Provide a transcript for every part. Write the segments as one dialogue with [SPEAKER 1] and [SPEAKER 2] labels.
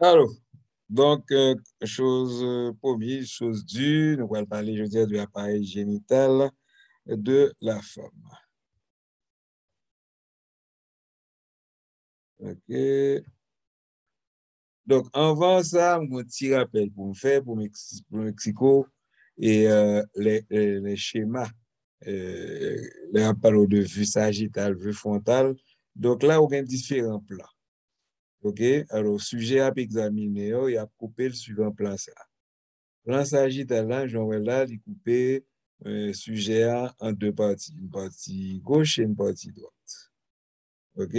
[SPEAKER 1] Alors, donc, chose promise, chose due, nous allons parler, je veux dire, de l'appareil génital de la femme. OK. Donc, avant ça, un petit rappel pour me faire, pour Mexico, et les schémas. Là, on parle de vue sagittale, vue frontale. Donc là, on a différents plans. OK? Alors, sujet à examiner, il y a coupé le suivant plan ça. Plan sagittal, là, j'en vais là, il coupé sujet A en deux parties. Une partie gauche et une partie droite. OK?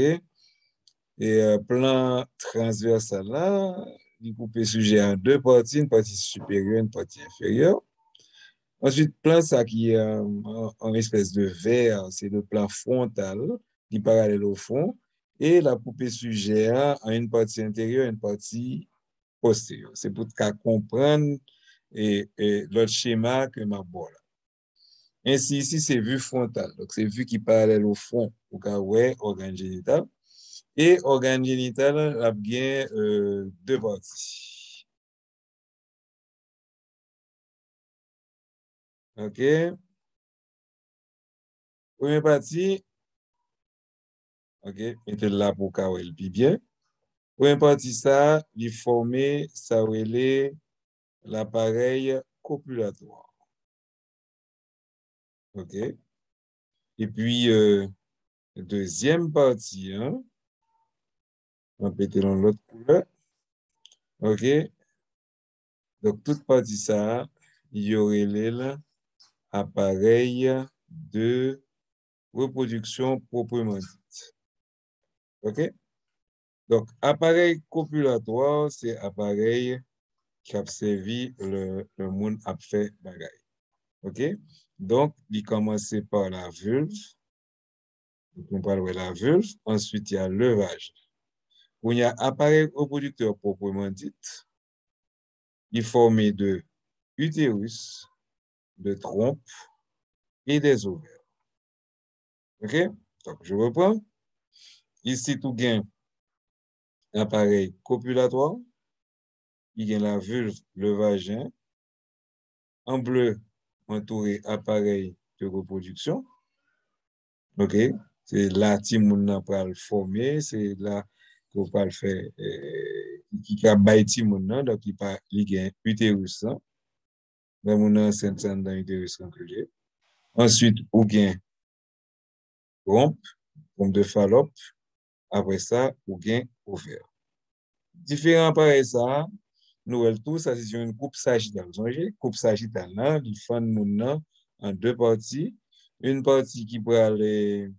[SPEAKER 1] Et plan transversal, là, il coupé sujet en deux parties, une partie supérieure, une partie inférieure. Ensuite, plan ça qui est en espèce de verre, c'est le plan frontal, qui est parallèle au fond. Et la coupée sujet A en une partie intérieure et une partie postérieure. C'est pour comprendre l'autre schéma que m'a bon là. Ainsi, ici, c'est vue frontale. Donc, c'est vue qui parallèle au front, au cas où organe génital. Et organe génital a bien deux parties. OK? Première partie, OK, mettez là pour cas où elle vit bien. Première partie, ça, il forme, ça relève l'appareil copulatoire. OK? Et puis, deuxième partie, hein, on va péter dans l'autre couleur. OK? Donc, toute partie ça, il y aurait l'appareil de reproduction proprement dite. OK? Donc, appareil copulatoire, c'est appareil qui a servi le monde a fait bagaille. OK? Donc, il commence par la vulve. On parle de la vulve. Ensuite, il y a le vagin. Où il y a appareil reproducteur proprement dit, il est formé de utérus, de trompe et des ovaires. OK? Donc, je reprends. Ici, tout gain appareil copulatoire. Il y a la vulve, le vagin. En bleu, entouré appareil de reproduction. OK? C'est là que moun va le former. C'est là qu'on va le faire. Qui a baïti moun nan, donc il y a utérus. Dans mon enceinte dans l'utérus conclué. Ensuite, ou gain trompe, trompe de Fallope. Après ça, ou gain ovaire. Différent par ça, nous tout ça c'est une coupe sagittale. Coupe sagittale là, il fait moun en deux parties, une partie qui peut aller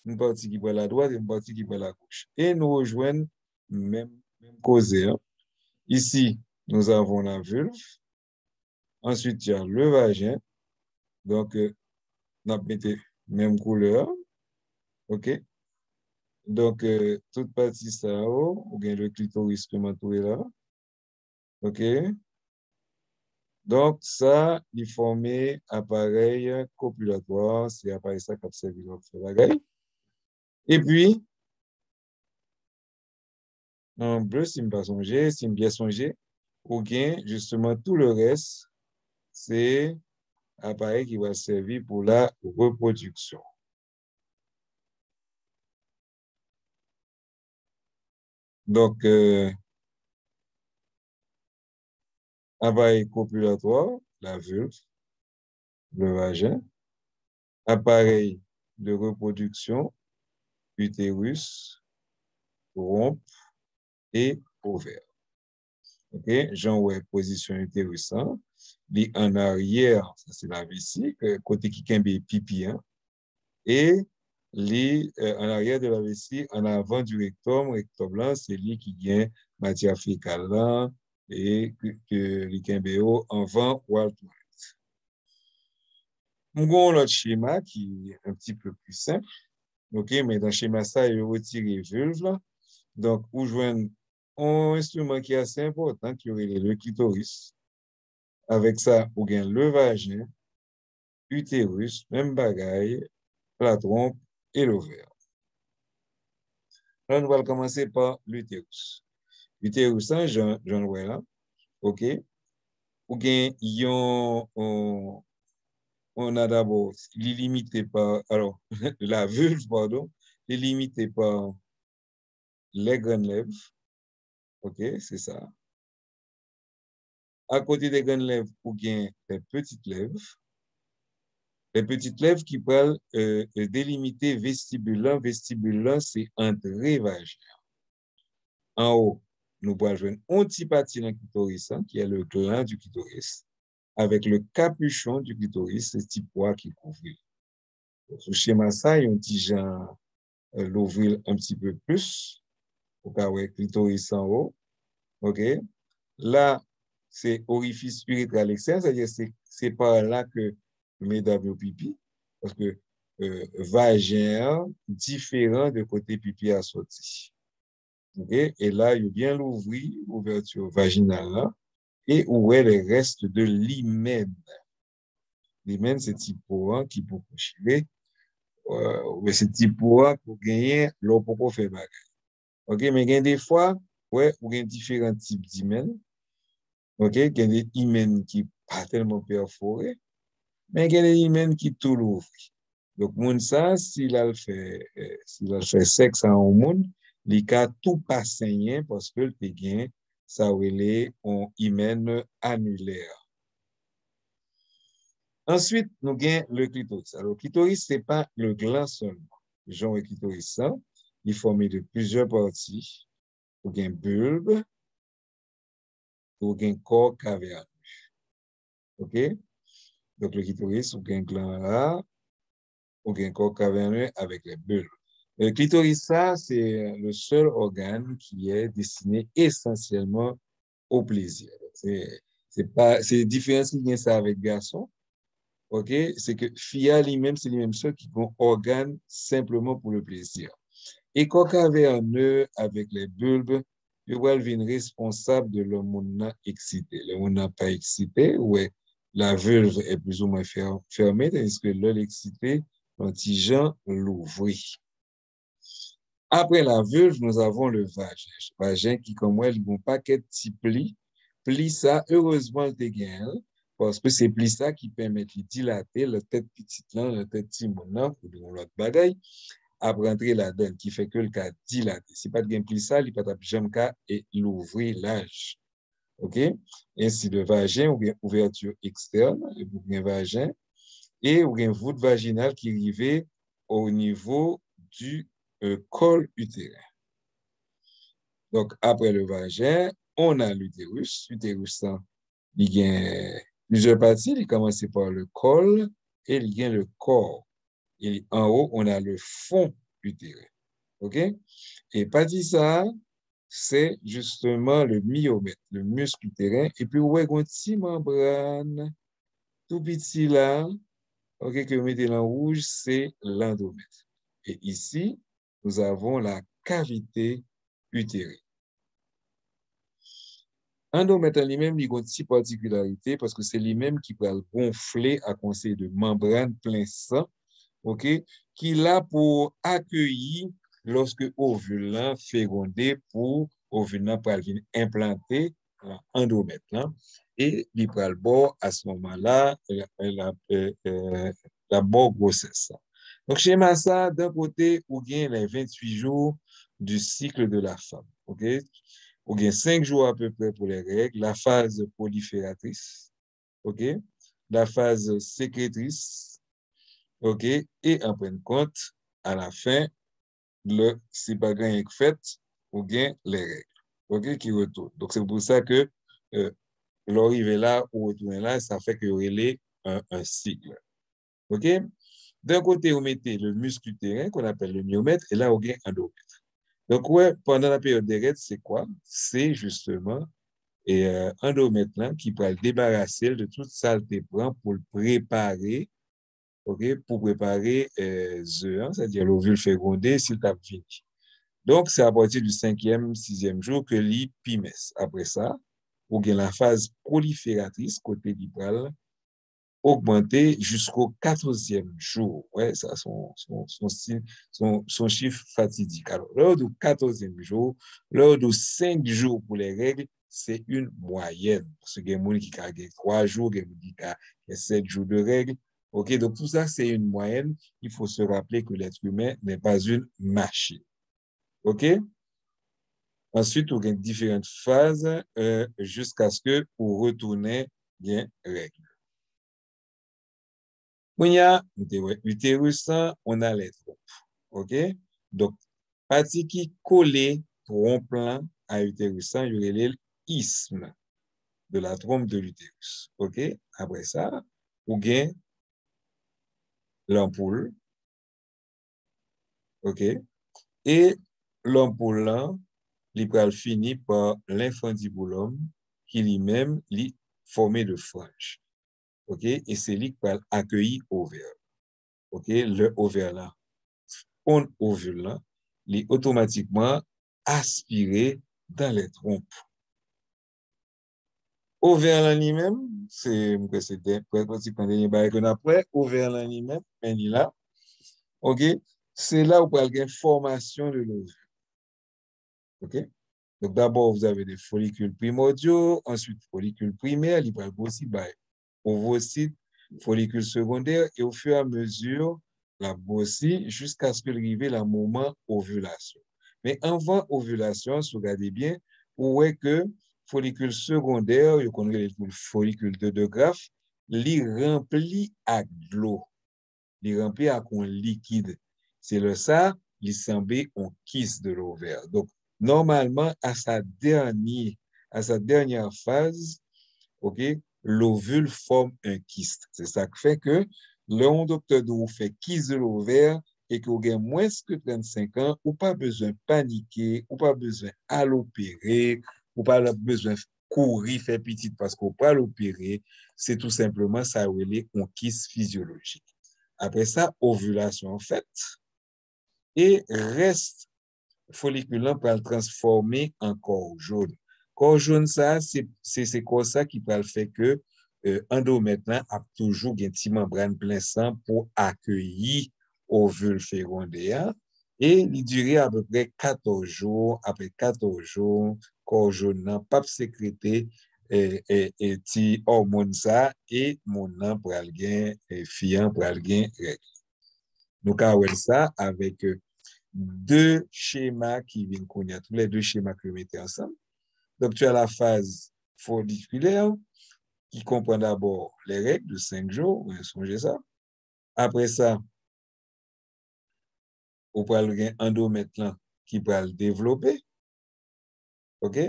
[SPEAKER 1] une partie qui peut aller à droite et une partie qui peut aller à gauche. Et nous rejoignons même causé. Hein. Ici, nous avons la vulve. Ensuite, il y a le vagin. Donc, on a mis même couleur. OK? Donc, toute partie ça, ou bien le clitoris que m'entourer là. OK? Donc, ça, il formé appareil copulatoire, c'est appareil ça qui a servi dans le bagaille. Et puis, en bleu, si je pas songé, si je bien songé, ou bien, justement, tout le reste, c'est appareil qui va servir pour la reproduction. Donc, appareil copulatoire, la vulve, le vagin, appareil de reproduction, utérus, trompe et ovaire. OK? Jean, ouais, position utérus, hein? En arrière, ça c'est la vessie, côté qui kembe pipi, hein? Et en arrière de la vessie, en avant du rectum là, c'est lui qui gagne matière fécale là, et que les kembe en avant ou à droite. Nous avons l'autre schéma qui est un petit peu plus simple. OK, mais dans le schéma ça, il retire les vulves là. Donc, où joindre un instrument qui est assez important, qui aurait le clitoris. Avec ça, ou gain le vagin, utérus, même bagaille, la trompe et l'ovaire. Là, nous allons commencer par l'utérus. L'utérus, j'en vois là, OK? Ou bien, on a d'abord, il est limité par, alors, la vulve, pardon, il est limité par les grandes lèvres, OK, c'est ça. À côté des grandes lèvres, ou bien les petites lèvres. Les petites lèvres qui peuvent délimiter vestibule là. Vestibule là, c'est entrée vaginale. En haut, nous pouvons jouer un petit partie dans le clitoris, hein, qui est le gland du clitoris, avec le capuchon du clitoris, ce petit poids qui couvre. Sur le schéma, ça, il y a un petit genre l'ouvrir un petit peu plus, pour avoir le clitoris en haut. OK? Là, c'est orifice urétral externe, c'est-à-dire c'est par là que mesdames au pipi, parce que vagin différent de côté pipi à sorti. Okay? Et là, il y a bien l'ouverture vaginale là, et où est le reste de l'hymen. L'hymen, c'est petit poids qui peut chier, mais c'est petit poids pour gagner l'eau pour faire bagarre. OK? Mais il y a des fois, ouais, où il y a différents types d'hymen. OK? Il y a des hymens qui pas tellement perforés, mais il y a des hymens qui tout l'ouvrent. Donc, moun ça, s'il a fait sexe à un monde, il a tout pas saigné parce que le gain, ça relève un hymen annulaire. Ensuite, nous avons le clitoris. Alors, le clitoris, ce n'est pas le gland seulement. Le genre de clitoris, ça, il est formé de plusieurs parties. Vous avez un bulbe, vous avez un corps caverneux. OK? Donc, le clitoris, vous avez un gland là, vous avez un corps caverneux avec les bulbes. Le clitoris, ça, c'est le seul organe qui est destiné essentiellement au plaisir. C'est différent ce qui ça avec garçon. OK? C'est que FIA lui-même, c'est lui-même ceux qui ont organe simplement pour le plaisir. Et quand caverneux avec les bulbes, il va devenir responsable de le monde excité. Le monde n'a pas excité, ouais, la vulve est plus ou moins fermée, tandis que l'œil excité, l'antigen l'ouvrit. Après la vulve, nous avons le vagin. Le vagin qui, comme moi, il a un paquet de petits plis. Plis ça, heureusement, le dégain, parce que c'est plis ça qui permet de dilater la tête petite là, la tête petit monde ou l'autre bagaille, à rentrer là-dedans, qui fait que le cas dilaté. Si pas de gain plis ça, il pas de jamais cas et l'ouvrir l'âge. OK? Ainsi, le vagin, ou bien ouverture externe, ou bien vagin, et ou bien voûte vaginale qui arrivait au niveau du col utérin. Donc, après le vagin, on a l'utérus. L'utérus, il y a plusieurs parties. Il commence par le col et il y a le corps. Et en haut, on a le fond utérin. OK? Et partie ça, c'est justement le myomètre, le muscle utérin. Et puis, on a une petite membrane tout petit là, OK, que vous mettez en rouge, c'est l'endomètre. Et ici, nous avons la cavité utérine. L'endomètre en lui-même, il a une petite particularité parce que c'est lui-même qui va le gonfler à conseil de membrane plein sang, OK, qui l'a pour accueillir lorsque l'ovule fécondé pour ovule pour venir implanter l'endomètre. Et il prend le bord à ce moment-là, la bonne grossesse. Donc, schéma ça, d'un côté, on gagne les 28 jours du cycle de la femme. OK? On gagne 5 jours à peu près pour les règles, la phase prolifératrice, OK? La phase sécrétrice, OK? Et en fin de compte, à la fin, si pas gagne fait, on gagne les règles, OK? Qui retournent. Donc, c'est pour ça que l'arrivée là ou retourner là, ça fait qu'il y aurait un cycle. OK? D'un côté, on mettait le muscle utérin qu'on appelle le myomètre, et là, on gagne endomètre. Donc, ouais, pendant la période des règles, c'est quoi? C'est justement endomètre là, qui peut le débarrasser de toute saleté pour le préparer, OK? Pour préparer c'est-à-dire l'ovule fécondé s'il t'a fini. Donc, c'est à partir du 5e, 6e jour que l'IPIMES. Après ça, ou bien la phase prolifératrice, côté libéral, augmenter jusqu'au 14e jour. Ouais, ça, son chiffre fatidique. Alors, lors du 14e jour, lors de 5 jours pour les règles, c'est une moyenne. Parce que il y a des gens qui ont 3 jours, il y a des gens qui ont 7 jours de règles. OK, donc tout ça, c'est une moyenne. Il faut se rappeler que l'être humain n'est pas une machine. OK? Ensuite, on a différentes phases jusqu'à ce que vous retournez bien règle. Quand il y a l'utérus, on a les trompes. OK? Donc, partie qui collée trompe-là à l'utérus, il y a l'isthme de la trompe de l'utérus. OK? Après ça, on a l'ampoule. OK? Et l'ampoule là, il va finir par l'infundibulum qui lui-même est formé de franges. OK? Et c'est lui qui va accueillir l'ovaire. OK? Le ovaire là, on ovule là, il est automatiquement aspiré dans les trompes. Ovaire là lui-même, c'est pratiquement dernier bail qu'on a après, ovaire là lui-même, il est là. OK? C'est là où il y a une formation de l'ovule. OK? Donc, d'abord, vous avez des follicules primordiaux, ensuite, follicules primaires, il va aussi ovocytes, follicules secondaires, et au fur et à mesure, la bossie, jusqu'à ce que arrive le moment ovulation. Mais avant ovulation, si vous regardez bien, vous voyez que follicule secondaire, vous connaissez le follicule de Graaff, il rempli avec de l'eau, il rempli avec un liquide. C'est le ça, il semble un kiss de l'ovaire. Donc, normalement, à sa dernière phase, OK, l'ovule forme un kyste. C'est ça qui fait que le docteur vous fait kyste de l'ovaire et que vous avez moins que 35 ans, ou pas besoin de paniquer, ou pas besoin à l'opérer, ou pas besoin de courir, faire petit parce qu'on pas l'opérer. C'est tout simplement ça, un kyste physiologique. Après ça, ovulation en fait, et reste folliculant pour le transformer en corps jaune. Corps jaune, ça, c'est comme ça qui peut le faire que endomètre a toujours une petite membrane plein sang pour accueillir ovule fécondé. Et il durait à peu près 14 jours. Après 14 jours, corps jaune n'a pas sécrété et ti hormone ça et mon nom pour le gain fiant pour le gain règle. Nous avons ça avec deux schémas qui viennent connaître, tous les deux schémas que je mettais ensemble. Donc, tu as la phase folliculaire qui comprend d'abord les règles de 5 jours, vous songez ça. Après ça, on peut avoir un endomètre qui va le développer. OK?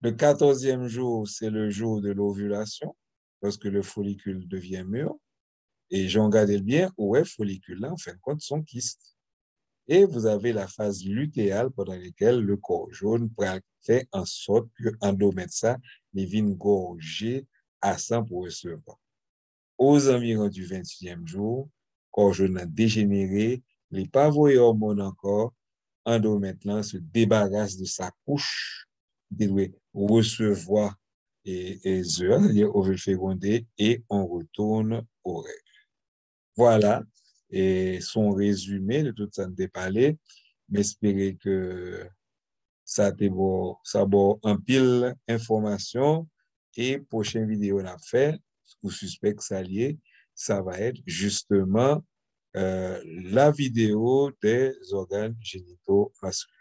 [SPEAKER 1] Le 14e jour, c'est le jour de l'ovulation, lorsque le follicule devient mûr. Et j'en garde bien, ouais, follicule là, en fin de compte, son kyste. Et vous avez la phase lutéale pendant laquelle le corps jaune fait en sorte que l'endomètre ça devient gorgé à 100 pour recevoir. Aux environs du 21e jour, le corps jaune a dégénéré, les pavois hormones encore, l'endomètre là se débarrasse de sa couche, il doit recevoir les heures, les ovules fécondés, et on retourne aux règles. Voilà, et son résumé de tout ça de parler, m'espérer que ça te ça bon en pile information et prochaine vidéo on a fait, ou suspect que ça lié, ça va être justement la vidéo des organes génitaux masculins.